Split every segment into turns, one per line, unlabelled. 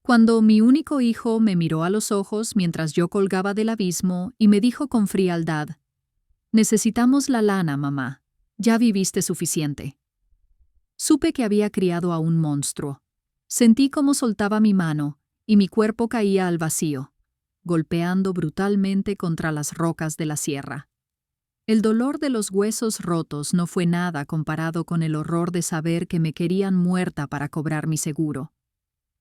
Cuando mi único hijo me miró a los ojos mientras yo colgaba del abismo y me dijo con frialdad: «Necesitamos la lana, mamá. Ya viviste suficiente». Supe que había criado a un monstruo. Sentí cómo soltaba mi mano y mi cuerpo caía al vacío, golpeando brutalmente contra las rocas de la sierra. El dolor de los huesos rotos no fue nada comparado con el horror de saber que me querían muerta para cobrar mi seguro.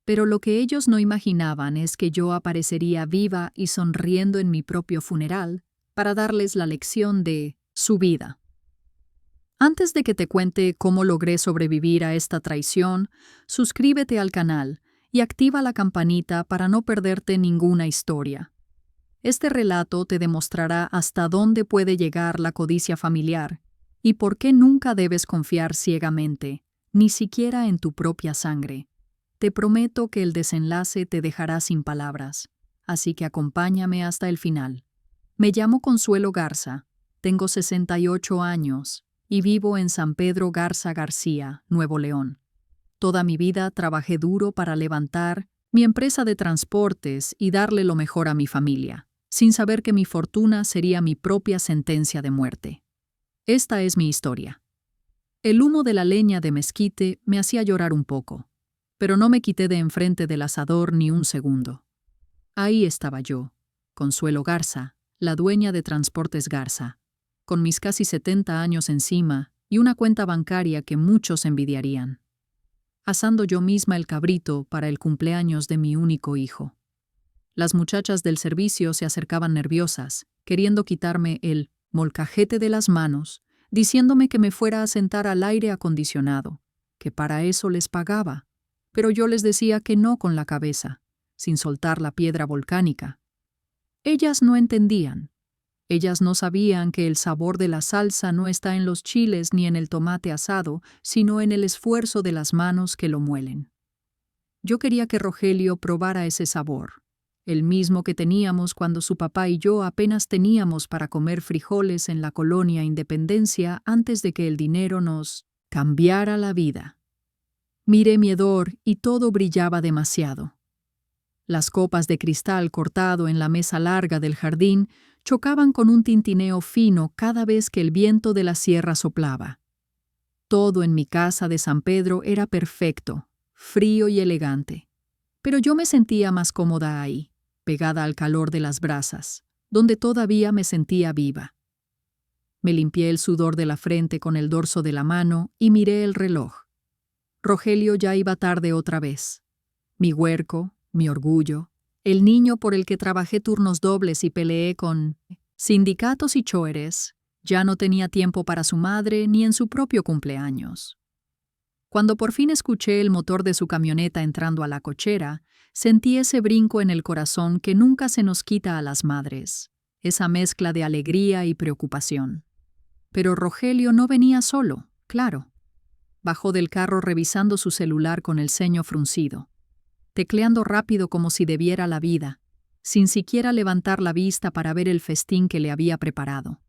Pero lo que ellos no imaginaban es que yo aparecería viva y sonriendo en mi propio funeral para darles la lección de su vida. Antes de que te cuente cómo logré sobrevivir a esta traición, suscríbete al canal y activa la campanita para no perderte ninguna historia. Este relato te demostrará hasta dónde puede llegar la codicia familiar y por qué nunca debes confiar ciegamente, ni siquiera en tu propia sangre. Te prometo que el desenlace te dejará sin palabras, así que acompáñame hasta el final. Me llamo Consuelo Garza, tengo 68 años y vivo en San Pedro Garza García, Nuevo León. Toda mi vida trabajé duro para levantar mi empresa de transportes y darle lo mejor a mi familia, sin saber que mi fortuna sería mi propia sentencia de muerte. Esta es mi historia. El humo de la leña de mezquite me hacía llorar un poco, pero no me quité de enfrente del asador ni un segundo. Ahí estaba yo, Consuelo Garza, la dueña de Transportes Garza, con mis casi 70 años encima y una cuenta bancaria que muchos envidiarían, asando yo misma el cabrito para el cumpleaños de mi único hijo. Las muchachas del servicio se acercaban nerviosas, queriendo quitarme el molcajete de las manos, diciéndome que me fuera a sentar al aire acondicionado, que para eso les pagaba, pero yo les decía que no con la cabeza, sin soltar la piedra volcánica. Ellas no entendían. Ellas no sabían que el sabor de la salsa no está en los chiles ni en el tomate asado, sino en el esfuerzo de las manos que lo muelen. Yo quería que Rogelio probara ese sabor, el mismo que teníamos cuando su papá y yo apenas teníamos para comer frijoles en la colonia Independencia antes de que el dinero nos cambiara la vida. Miré mi hedor y todo brillaba demasiado. Las copas de cristal cortado en la mesa larga del jardín chocaban con un tintineo fino cada vez que el viento de la sierra soplaba. Todo en mi casa de San Pedro era perfecto, frío y elegante. Pero yo me sentía más cómoda ahí, pegada al calor de las brasas, donde todavía me sentía viva. Me limpié el sudor de la frente con el dorso de la mano y miré el reloj. Rogelio ya iba tarde otra vez. Mi huerco, mi orgullo, el niño por el que trabajé turnos dobles y peleé con sindicatos y choeres, ya no tenía tiempo para su madre ni en su propio cumpleaños. Cuando por fin escuché el motor de su camioneta entrando a la cochera, sentí ese brinco en el corazón que nunca se nos quita a las madres, esa mezcla de alegría y preocupación. Pero Rogelio no venía solo, claro. Bajó del carro revisando su celular con el ceño fruncido, tecleando rápido como si debiera la vida, sin siquiera levantar la vista para ver el festín que le había preparado.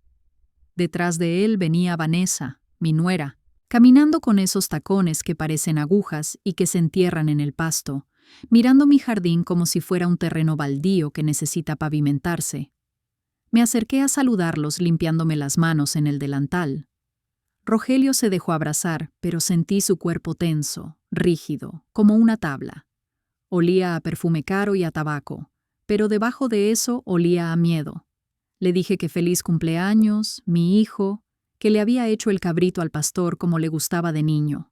Detrás de él venía Vanessa, mi nuera, caminando con esos tacones que parecen agujas y que se entierran en el pasto, mirando mi jardín como si fuera un terreno baldío que necesita pavimentarse. Me acerqué a saludarlos limpiándome las manos en el delantal. Rogelio se dejó abrazar, pero sentí su cuerpo tenso, rígido, como una tabla. Olía a perfume caro y a tabaco, pero debajo de eso olía a miedo. Le dije que feliz cumpleaños, mi hijo, que le había hecho el cabrito al pastor como le gustaba de niño.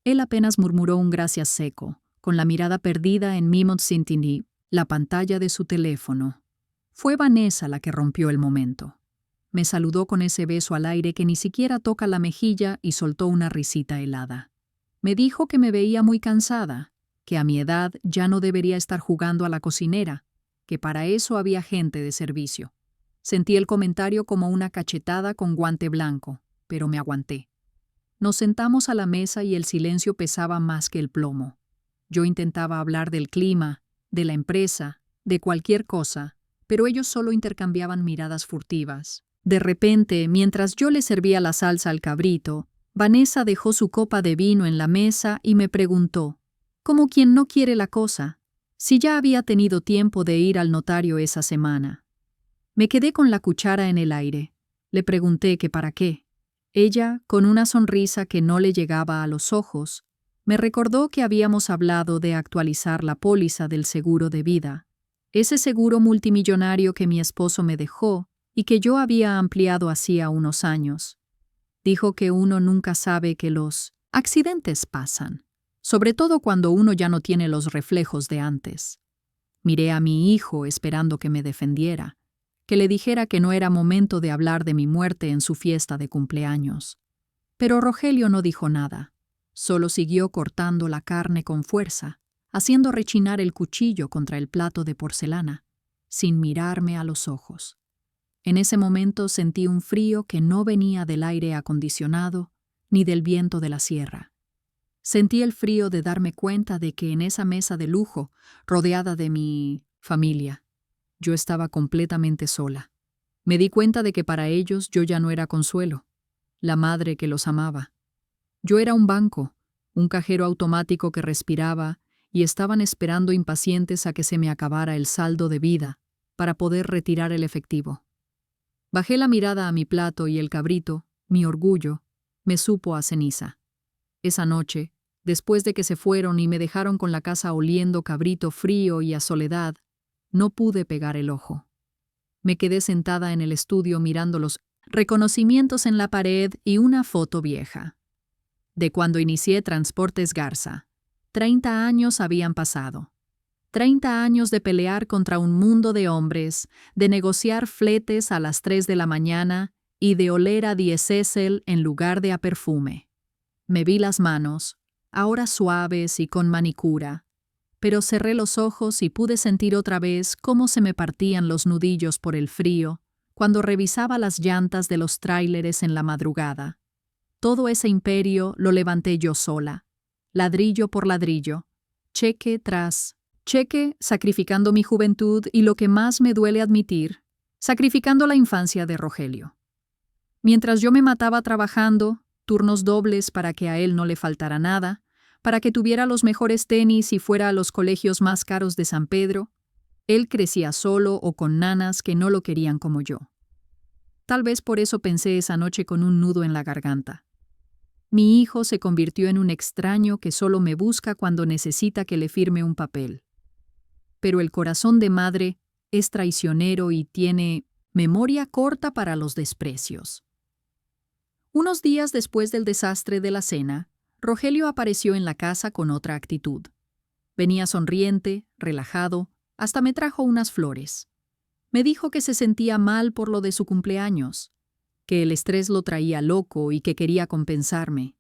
Él apenas murmuró un gracias seco, con la mirada perdida en Mimot Sintini, la pantalla de su teléfono. Fue Vanessa la que rompió el momento. Me saludó con ese beso al aire que ni siquiera toca la mejilla y soltó una risita helada. Me dijo que me veía muy cansada, que a mi edad ya no debería estar jugando a la cocinera, que para eso había gente de servicio. Sentí el comentario como una cachetada con guante blanco, pero me aguanté. Nos sentamos a la mesa y el silencio pesaba más que el plomo. Yo intentaba hablar del clima, de la empresa, de cualquier cosa, pero ellos solo intercambiaban miradas furtivas. De repente, mientras yo le servía la salsa al cabrito, Vanessa dejó su copa de vino en la mesa y me preguntó, como quien no quiere la cosa, Si ya había tenido tiempo de ir al notario esa semana. Me quedé con la cuchara en el aire. Le pregunté que para qué. Ella, con una sonrisa que no le llegaba a los ojos, me recordó que habíamos hablado de actualizar la póliza del seguro de vida, ese seguro multimillonario que mi esposo me dejó y que yo había ampliado hacía unos años. Dijo que uno nunca sabe que los accidentes pasan, sobre todo cuando uno ya no tiene los reflejos de antes. Miré a mi hijo esperando que me defendiera, que le dijera que no era momento de hablar de mi muerte en su fiesta de cumpleaños. Pero Rogelio no dijo nada, solo siguió cortando la carne con fuerza, haciendo rechinar el cuchillo contra el plato de porcelana, sin mirarme a los ojos. En ese momento sentí un frío que no venía del aire acondicionado ni del viento de la sierra. Sentí el frío de darme cuenta de que en esa mesa de lujo, rodeada de mi familia, yo estaba completamente sola. Me di cuenta de que para ellos yo ya no era Consuelo, la madre que los amaba. Yo era un banco, un cajero automático que respiraba y estaban esperando impacientes a que se me acabara el saldo de vida para poder retirar el efectivo. Bajé la mirada a mi plato y el cabrito, mi orgullo, me supo a ceniza. Esa noche, después de que se fueron y me dejaron con la casa oliendo cabrito frío y a soledad, no pude pegar el ojo. Me quedé sentada en el estudio mirando los reconocimientos en la pared y una foto vieja. De cuando inicié Transportes Garza. 30 años habían pasado. 30 años de pelear contra un mundo de hombres, de negociar fletes a las 3 de la mañana y de oler a diésel en lugar de a perfume. Me vi las manos, ahora suaves y con manicura, pero cerré los ojos y pude sentir otra vez cómo se me partían los nudillos por el frío cuando revisaba las llantas de los tráileres en la madrugada. Todo ese imperio lo levanté yo sola, ladrillo por ladrillo, cheque tras cheque, sacrificando mi juventud y lo que más me duele admitir, sacrificando la infancia de Rogelio. Mientras yo me mataba trabajando, turnos dobles para que a él no le faltara nada, para que tuviera los mejores tenis y fuera a los colegios más caros de San Pedro, él crecía solo o con nanas que no lo querían como yo. Tal vez por eso pensé esa noche con un nudo en la garganta. Mi hijo se convirtió en un extraño que solo me busca cuando necesita que le firme un papel. Pero el corazón de madre es traicionero y tiene memoria corta para los desprecios. Unos días después del desastre de la cena, Rogelio apareció en la casa con otra actitud. Venía sonriente, relajado, hasta me trajo unas flores. Me dijo que se sentía mal por lo de su cumpleaños, que el estrés lo traía loco y que quería compensarme.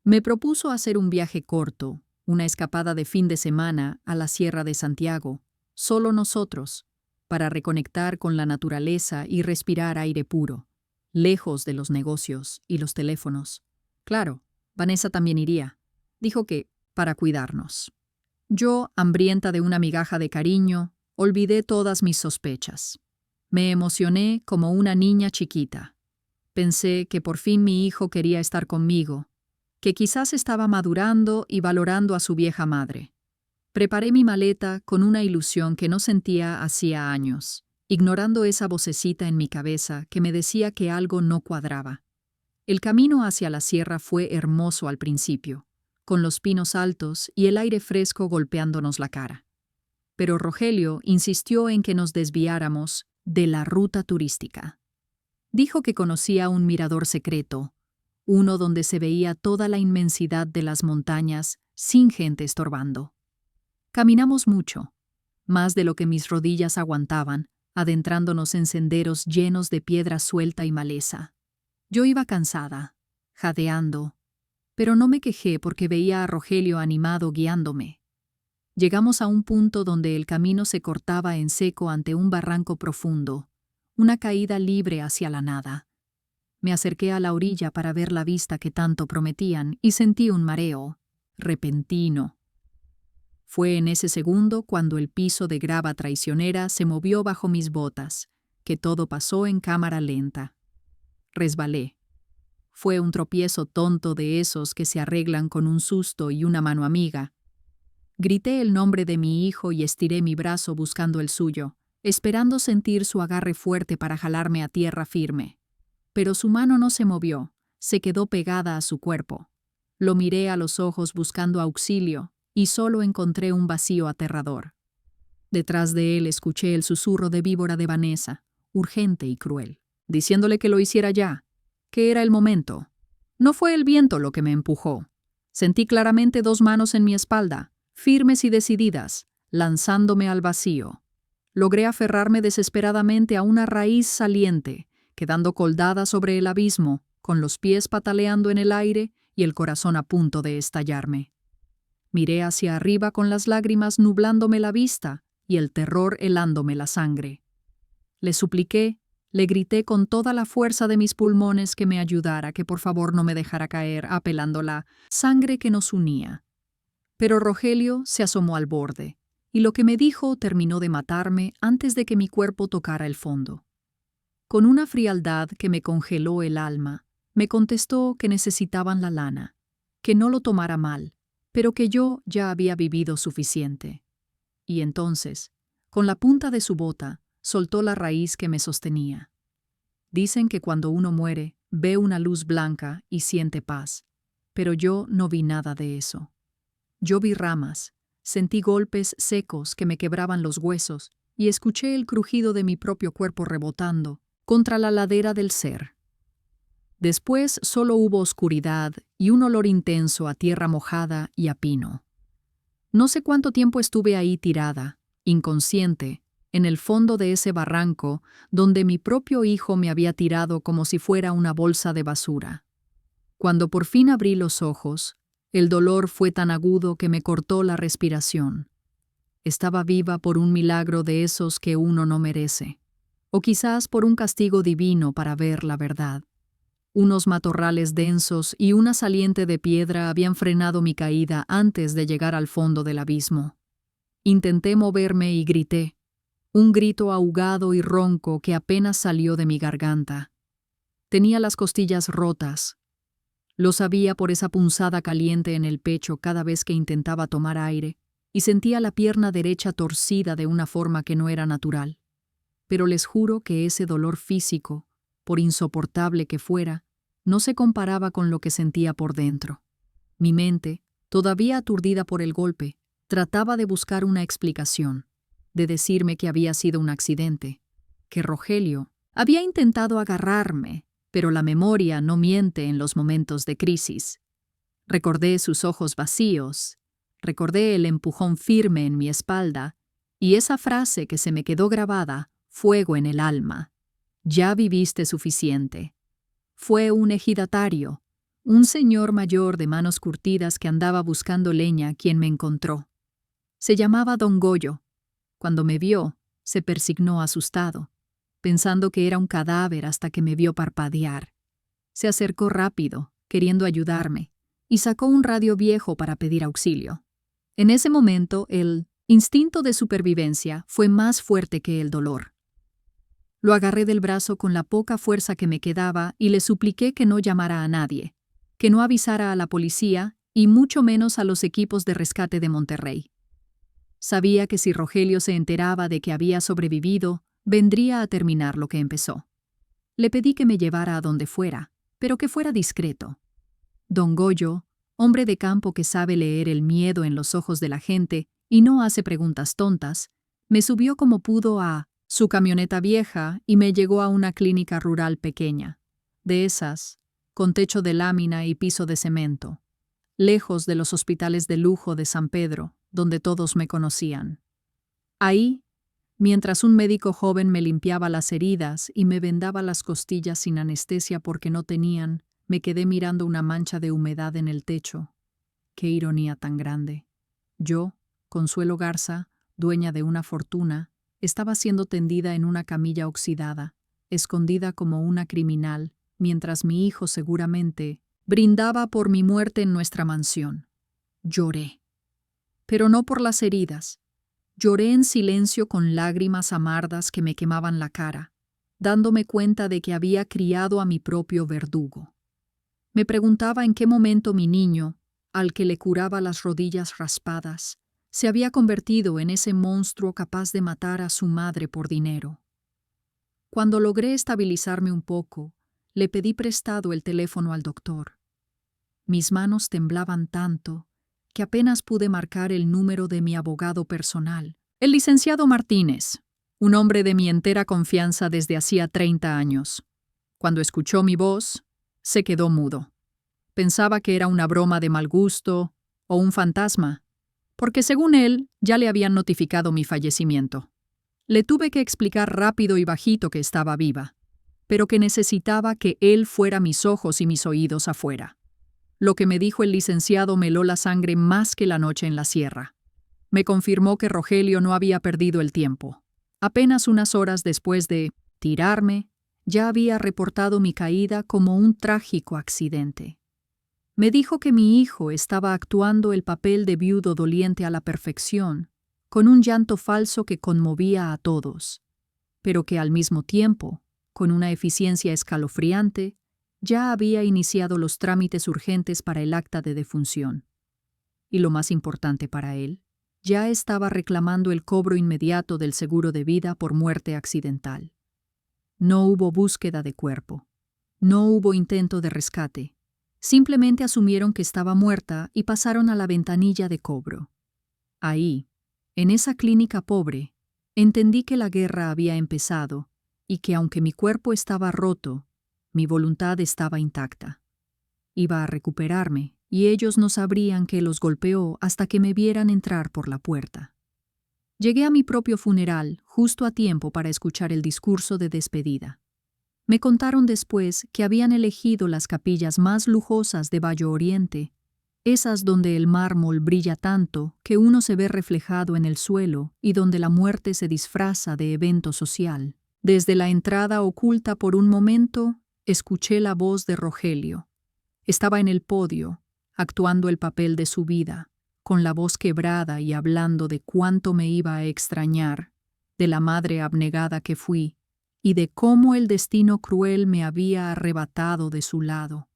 Me propuso hacer un viaje corto, una escapada de fin de semana a la Sierra de Santiago, solo nosotros, para reconectar con la naturaleza y respirar aire puro, lejos de los negocios y los teléfonos. Claro, Vanessa también iría. Dijo que para cuidarnos. Yo, hambrienta de una migaja de cariño, olvidé todas mis sospechas. Me emocioné como una niña chiquita. Pensé que por fin mi hijo quería estar conmigo, que quizás estaba madurando y valorando a su vieja madre. Preparé mi maleta con una ilusión que no sentía hacía años, ignorando esa vocecita en mi cabeza que me decía que algo no cuadraba. El camino hacia la sierra fue hermoso al principio, con los pinos altos y el aire fresco golpeándonos la cara. Pero Rogelio insistió en que nos desviáramos de la ruta turística. Dijo que conocía un mirador secreto, uno donde se veía toda la inmensidad de las montañas sin gente estorbando. Caminamos mucho, más de lo que mis rodillas aguantaban, adentrándonos en senderos llenos de piedra suelta y maleza. Yo iba cansada, jadeando, pero no me quejé porque veía a Rogelio animado guiándome. Llegamos a un punto donde el camino se cortaba en seco ante un barranco profundo, una caída libre hacia la nada. Me acerqué a la orilla para ver la vista que tanto prometían y sentí un mareo, repentino. Fue en ese segundo cuando el piso de grava traicionera se movió bajo mis botas, que todo pasó en cámara lenta. Resbalé. Fue un tropiezo tonto de esos que se arreglan con un susto y una mano amiga. Grité el nombre de mi hijo y estiré mi brazo buscando el suyo, esperando sentir su agarre fuerte para jalarme a tierra firme. Pero su mano no se movió, se quedó pegada a su cuerpo. Lo miré a los ojos buscando auxilio y solo encontré un vacío aterrador. Detrás de él escuché el susurro de víbora de Vanessa, urgente y cruel, diciéndole que lo hiciera ya, que era el momento. No fue el viento lo que me empujó. Sentí claramente dos manos en mi espalda, firmes y decididas, lanzándome al vacío. Logré aferrarme desesperadamente a una raíz saliente, quedando colgada sobre el abismo, con los pies pataleando en el aire y el corazón a punto de estallarme. Miré hacia arriba con las lágrimas nublándome la vista y el terror helándome la sangre. Le supliqué, le grité con toda la fuerza de mis pulmones que me ayudara, que por favor no me dejara caer, apelando la sangre que nos unía. Pero Rogelio se asomó al borde, y lo que me dijo terminó de matarme antes de que mi cuerpo tocara el fondo. Con una frialdad que me congeló el alma, me contestó que necesitaban la lana, que no lo tomara mal, pero que yo ya había vivido suficiente. Y entonces, con la punta de su bota, soltó la raíz que me sostenía. Dicen que cuando uno muere, ve una luz blanca y siente paz, pero yo no vi nada de eso. Yo vi ramas, sentí golpes secos que me quebraban los huesos y escuché el crujido de mi propio cuerpo rebotando contra la ladera del ser. Después solo hubo oscuridad y un olor intenso a tierra mojada y a pino. No sé cuánto tiempo estuve ahí tirada, inconsciente, en el fondo de ese barranco donde mi propio hijo me había tirado como si fuera una bolsa de basura. Cuando por fin abrí los ojos, el dolor fue tan agudo que me cortó la respiración. Estaba viva por un milagro de esos que uno no merece, o quizás por un castigo divino para ver la verdad. Unos matorrales densos y una saliente de piedra habían frenado mi caída antes de llegar al fondo del abismo. Intenté moverme y grité, un grito ahogado y ronco que apenas salió de mi garganta. Tenía las costillas rotas. Lo sabía por esa punzada caliente en el pecho cada vez que intentaba tomar aire, y sentía la pierna derecha torcida de una forma que no era natural. Pero les juro que ese dolor físico, por insoportable que fuera, no se comparaba con lo que sentía por dentro. Mi mente, todavía aturdida por el golpe, trataba de buscar una explicación, de decirme que había sido un accidente, que Rogelio había intentado agarrarme, pero la memoria no miente en los momentos de crisis. Recordé sus ojos vacíos, recordé el empujón firme en mi espalda y esa frase que se me quedó grabada, fuego en el alma. Ya viviste suficiente. Fue un ejidatario, un señor mayor de manos curtidas que andaba buscando leña quien me encontró. Se llamaba Don Goyo. Cuando me vio, se persignó asustado, pensando que era un cadáver hasta que me vio parpadear. Se acercó rápido, queriendo ayudarme, y sacó un radio viejo para pedir auxilio. En ese momento, el instinto de supervivencia fue más fuerte que el dolor. Lo agarré del brazo con la poca fuerza que me quedaba y le supliqué que no llamara a nadie, que no avisara a la policía y mucho menos a los equipos de rescate de Monterrey. Sabía que si Rogelio se enteraba de que había sobrevivido, vendría a terminar lo que empezó. Le pedí que me llevara a donde fuera, pero que fuera discreto. Don Goyo, hombre de campo que sabe leer el miedo en los ojos de la gente y no hace preguntas tontas, me subió como pudo a su camioneta vieja y me llevó a una clínica rural pequeña, de esas, con techo de lámina y piso de cemento, lejos de los hospitales de lujo de San Pedro, donde todos me conocían. Ahí, mientras un médico joven me limpiaba las heridas y me vendaba las costillas sin anestesia porque no tenían, me quedé mirando una mancha de humedad en el techo. Qué ironía tan grande. Yo, Consuelo Garza, dueña de una fortuna, estaba siendo tendida en una camilla oxidada, escondida como una criminal, mientras mi hijo seguramente brindaba por mi muerte en nuestra mansión. Lloré. Pero no por las heridas. Lloré en silencio con lágrimas amargas que me quemaban la cara, dándome cuenta de que había criado a mi propio verdugo. Me preguntaba en qué momento mi niño, al que le curaba las rodillas raspadas, Se había convertido en ese monstruo capaz de matar a su madre por dinero. Cuando logré estabilizarme un poco, le pedí prestado el teléfono al doctor. Mis manos temblaban tanto que apenas pude marcar el número de mi abogado personal, el licenciado Martínez, un hombre de mi entera confianza desde hacía 30 años. Cuando escuchó mi voz, se quedó mudo. Pensaba que era una broma de mal gusto o un fantasma, porque según él ya le habían notificado mi fallecimiento. Le tuve que explicar rápido y bajito que estaba viva, pero que necesitaba que él fuera mis ojos y mis oídos afuera. Lo que me dijo el licenciado me heló la sangre más que la noche en la sierra. Me confirmó que Rogelio no había perdido el tiempo. Apenas unas horas después de tirarme, ya había reportado mi caída como un trágico accidente. Me dijo que mi hijo estaba actuando el papel de viudo doliente a la perfección, con un llanto falso que conmovía a todos, pero que al mismo tiempo, con una eficiencia escalofriante, ya había iniciado los trámites urgentes para el acta de defunción. Y lo más importante para él, ya estaba reclamando el cobro inmediato del seguro de vida por muerte accidental. No hubo búsqueda de cuerpo. No hubo intento de rescate. Simplemente asumieron que estaba muerta y pasaron a la ventanilla de cobro. Ahí, en esa clínica pobre, entendí que la guerra había empezado y que aunque mi cuerpo estaba roto, mi voluntad estaba intacta. Iba a recuperarme y ellos no sabrían que los golpeó hasta que me vieran entrar por la puerta. Llegué a mi propio funeral justo a tiempo para escuchar el discurso de despedida. Me contaron después que habían elegido las capillas más lujosas de Bayo Oriente, esas donde el mármol brilla tanto que uno se ve reflejado en el suelo y donde la muerte se disfraza de evento social. Desde la entrada oculta por un momento, escuché la voz de Rogelio. Estaba en el podio, actuando el papel de su vida, con la voz quebrada y hablando de cuánto me iba a extrañar, de la madre abnegada que fui, y de cómo el destino cruel me había arrebatado de su lado.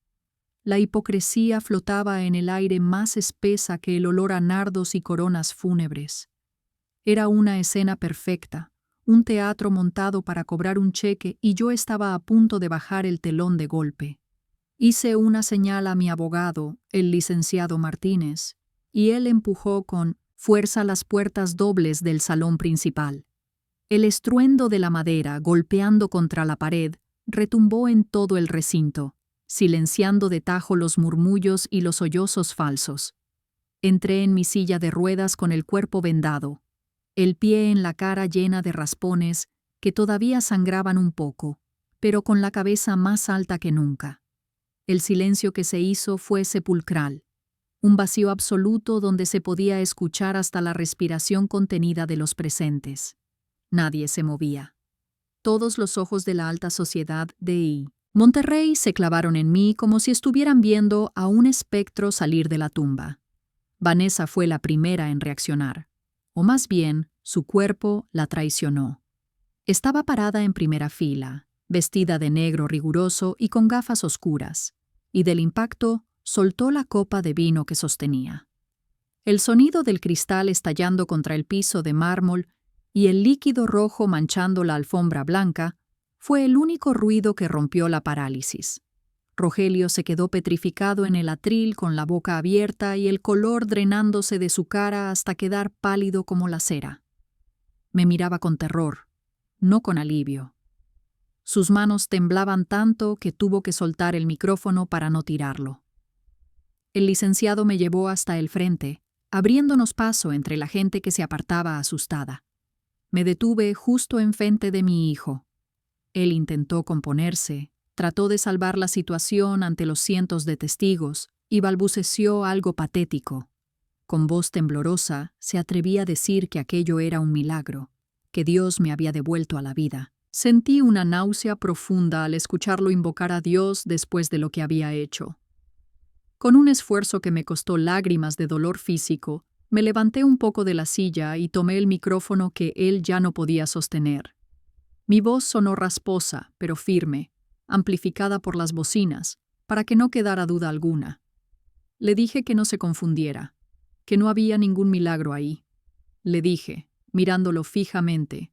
La hipocresía flotaba en el aire más espesa que el olor a nardos y coronas fúnebres. Era una escena perfecta, un teatro montado para cobrar un cheque y yo estaba a punto de bajar el telón de golpe. Hice una señal a mi abogado, el licenciado Martínez, y él empujó con fuerza las puertas dobles del salón principal. El estruendo de la madera golpeando contra la pared retumbó en todo el recinto, silenciando de tajo los murmullos y los sollozos falsos. Entré en mi silla de ruedas con el cuerpo vendado, el pie en la cara llena de raspones que todavía sangraban un poco, pero con la cabeza más alta que nunca. El silencio que se hizo fue sepulcral, un vacío absoluto donde se podía escuchar hasta la respiración contenida de los presentes. Nadie se movía. Todos los ojos de la alta sociedad de Monterrey se clavaron en mí como si estuvieran viendo a un espectro salir de la tumba. Vanessa fue la primera en reaccionar, o más bien, su cuerpo la traicionó. Estaba parada en primera fila, vestida de negro riguroso y con gafas oscuras, y del impacto soltó la copa de vino que sostenía. El sonido del cristal estallando contra el piso de mármol y el líquido rojo manchando la alfombra blanca fue el único ruido que rompió la parálisis. Rogelio se quedó petrificado en el atril con la boca abierta y el color drenándose de su cara hasta quedar pálido como la cera. Me miraba con terror, no con alivio. Sus manos temblaban tanto que tuvo que soltar el micrófono para no tirarlo. El licenciado me llevó hasta el frente, abriéndonos paso entre la gente que se apartaba asustada. Me detuve justo enfrente de mi hijo. Él intentó componerse, trató de salvar la situación ante los cientos de testigos y balbuceció algo patético. Con voz temblorosa, se atrevía a decir que aquello era un milagro, que Dios me había devuelto a la vida. Sentí una náusea profunda al escucharlo invocar a Dios después de lo que había hecho. Con un esfuerzo que me costó lágrimas de dolor físico, me levanté un poco de la silla y tomé el micrófono que él ya no podía sostener. Mi voz sonó rasposa, pero firme, amplificada por las bocinas, para que no quedara duda alguna. Le dije que no se confundiera, que no había ningún milagro ahí, le dije, mirándolo fijamente,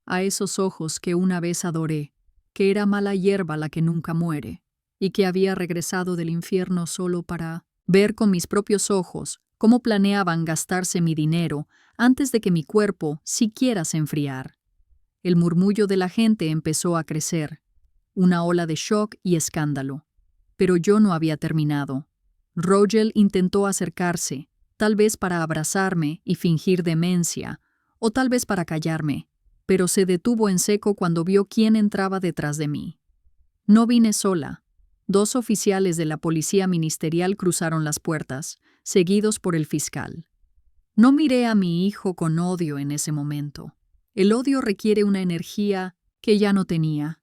a esos ojos que una vez adoré, que era mala hierba la que nunca muere, y que había regresado del infierno solo para ver con mis propios ojos cómo planeaban gastarse mi dinero antes de que mi cuerpo siquiera se enfriara. El murmullo de la gente empezó a crecer, una ola de shock y escándalo. Pero yo no había terminado. Rogel intentó acercarse, tal vez para abrazarme y fingir demencia, o tal vez para callarme, pero se detuvo en seco cuando vio quién entraba detrás de mí. No vine sola. 2 oficiales de la policía ministerial cruzaron las puertas, seguidos por el fiscal. No miré a mi hijo con odio en ese momento. El odio requiere una energía que ya no tenía.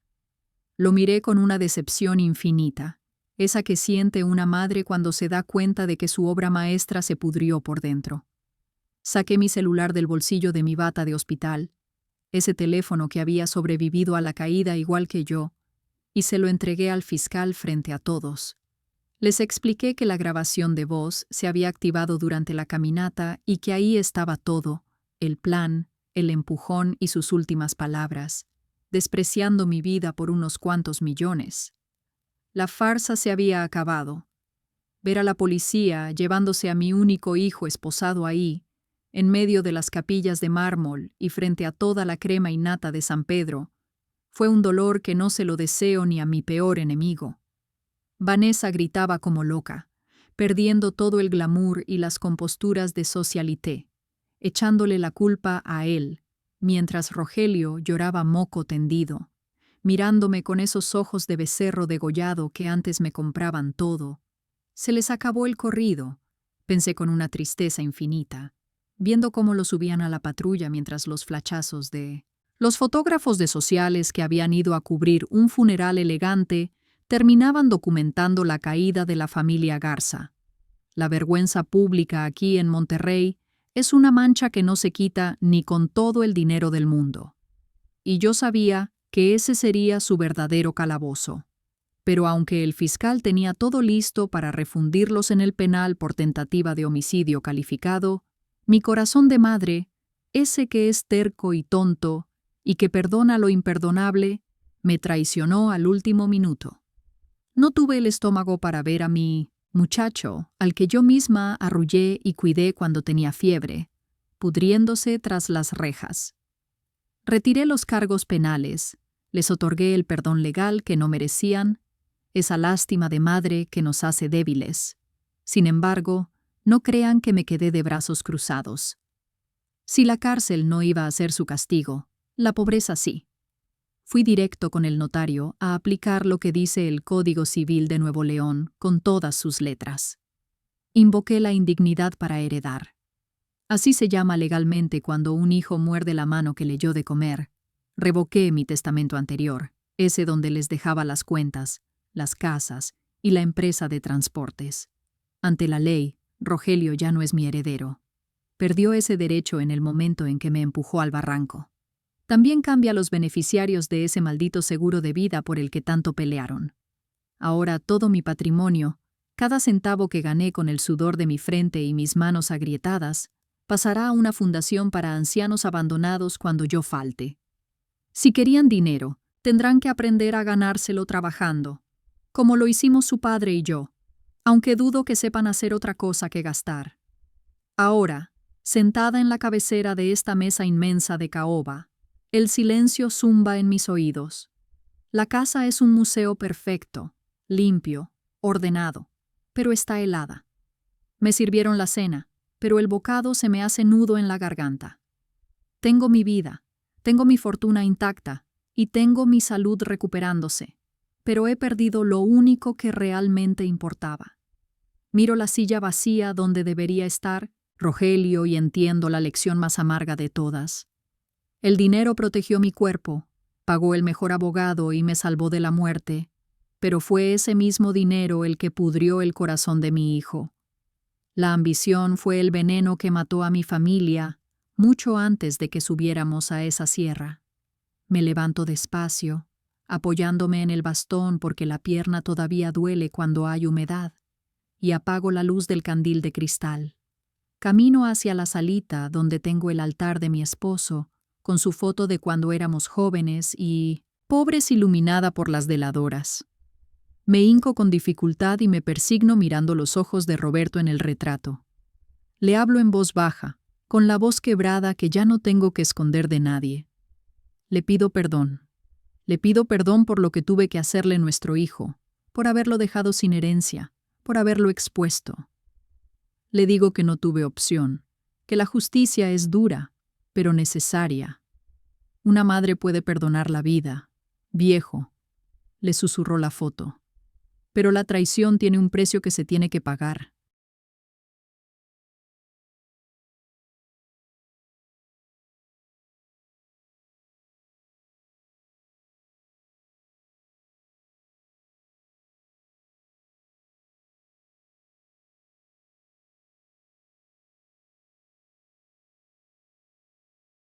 Lo miré con una decepción infinita, esa que siente una madre cuando se da cuenta de que su obra maestra se pudrió por dentro. Saqué mi celular del bolsillo de mi bata de hospital, ese teléfono que había sobrevivido a la caída igual que yo, y se lo entregué al fiscal frente a todos. Les expliqué que la grabación de voz se había activado durante la caminata y que ahí estaba todo, el plan, el empujón y sus últimas palabras, despreciando mi vida por unos cuantos millones. La farsa se había acabado. Ver a la policía llevándose a mi único hijo esposado ahí, en medio de las capillas de mármol y frente a toda la crema y nata de San Pedro, fue un dolor que no se lo deseo ni a mi peor enemigo. Vanessa gritaba como loca, perdiendo todo el glamour y las composturas de socialité, echándole la culpa a él, mientras Rogelio lloraba moco tendido, mirándome con esos ojos de becerro degollado que antes me compraban todo. Se les acabó el corrido, pensé con una tristeza infinita, viendo cómo lo subían a la patrulla mientras los flachazos de los fotógrafos de sociales que habían ido a cubrir un funeral elegante terminaban documentando la caída de la familia Garza. La vergüenza pública aquí en Monterrey es una mancha que no se quita ni con todo el dinero del mundo. Y yo sabía que ese sería su verdadero calabozo. Pero aunque el fiscal tenía todo listo para refundirlos en el penal por tentativa de homicidio calificado, mi corazón de madre, ese que es terco y tonto y que perdona lo imperdonable, me traicionó al último minuto. No tuve el estómago para ver a mi muchacho, al que yo misma arrullé y cuidé cuando tenía fiebre, pudriéndose tras las rejas. Retiré los cargos penales, les otorgué el perdón legal que no merecían, esa lástima de madre que nos hace débiles. Sin embargo, no crean que me quedé de brazos cruzados. Si la cárcel no iba a ser su castigo, la pobreza sí. Fui directo con el notario a aplicar lo que dice el Código Civil de Nuevo León con todas sus letras. Invoqué la indignidad para heredar. Así se llama legalmente cuando un hijo muerde la mano que le dio de comer. Revoqué mi testamento anterior, ese donde les dejaba las cuentas, las casas y la empresa de transportes. Ante la ley, Rogelio ya no es mi heredero. Perdió ese derecho en el momento en que me empujó al barranco. También cambia a los beneficiarios de ese maldito seguro de vida por el que tanto pelearon. Ahora todo mi patrimonio, cada centavo que gané con el sudor de mi frente y mis manos agrietadas, pasará a una fundación para ancianos abandonados cuando yo falte. Si querían dinero, tendrán que aprender a ganárselo trabajando, como lo hicimos su padre y yo, aunque dudo que sepan hacer otra cosa que gastar. Ahora, sentada en la cabecera de esta mesa inmensa de caoba, el silencio zumba en mis oídos. La casa es un museo perfecto, limpio, ordenado, pero está helada. Me sirvieron la cena, pero el bocado se me hace nudo en la garganta. Tengo mi vida, tengo mi fortuna intacta y tengo mi salud recuperándose, pero he perdido lo único que realmente importaba. Miro la silla vacía donde debería estar Rogelio y entiendo la lección más amarga de todas. El dinero protegió mi cuerpo, pagó el mejor abogado y me salvó de la muerte, pero fue ese mismo dinero el que pudrió el corazón de mi hijo. La ambición fue el veneno que mató a mi familia mucho antes de que subiéramos a esa sierra. Me levanto despacio, apoyándome en el bastón porque la pierna todavía duele cuando hay humedad, y apago la luz del candil de cristal. Camino hacia la salita donde tengo el altar de mi esposo, con su foto de cuando éramos jóvenes y, pobres, iluminada por las veladoras. Me hinco con dificultad y me persigno mirando los ojos de Roberto en el retrato. Le hablo en voz baja, con la voz quebrada que ya no tengo que esconder de nadie. Le pido perdón. Le pido perdón por lo que tuve que hacerle a nuestro hijo, por haberlo dejado sin herencia, por haberlo expuesto. Le digo que no tuve opción, que la justicia es dura, pero necesaria. Una madre puede perdonar la vida. Viejo, le susurró la foto. Pero la traición tiene un precio que se tiene que pagar.